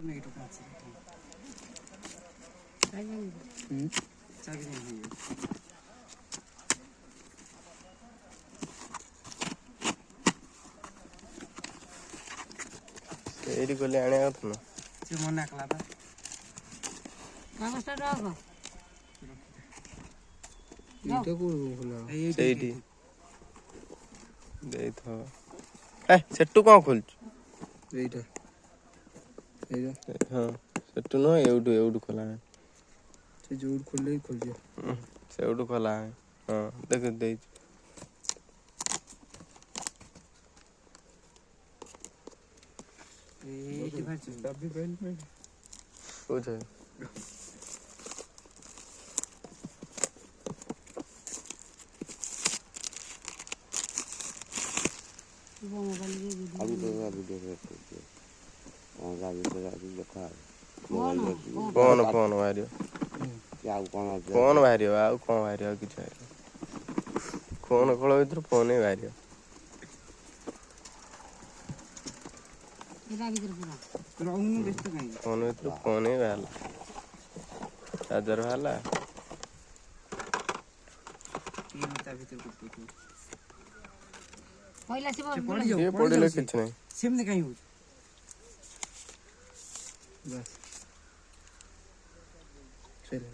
नहीं तो काच चाबी नहीं है एडी कोले आने आत न से मन नाकला बा नमस्ते राघव এইটা করব খোলা ସେଇଠି ଦେଇଥ ଏ ସେଟୁ କଣ ଖୋଲଛୁ এইটা এইটা ହଁ ସେଟୁ ନୁହଁ ଏଉଠୁ ଖୋଲା ସେ ଯୋଉ ଖୋଲେଇ ଖୋଲିଯିବ ସେଉଠୁ ଖୋଲା ହଁ ଦେଖ ଦେଇଛୁ ए डिवाइस चाबी बेल्ट में ବୁଝ वो मोबाइल के अभी तो वीडियो देखते हैं अभी देखा କଣ ବାହାରିବ क्या कौन ଫୋନ୍ ବାହାରିବ ଆଉ କଣ ବାହାରିବ ଆଉ କିଛି ବାହାରିବ ଫୋନ୍ ଖୋଳ ଭିତରୁ ଫୋନ୍ ହିଁ ବାହାରିବ इधर इधर पूरा रहूं व्यस्त नहीं ଫୋନ୍ ଭିତରୁ ଫୋନ୍ ହିଁ ବାହାରିଲା ଚାର୍ଜର ବାହାରିଲା ये ता भीतर कुछ पहिला से पड़ी जाओ ଇଏ ପଡ଼ିଲେ କିଛି ନାହିଁ सेम ने कहीं हो बस चल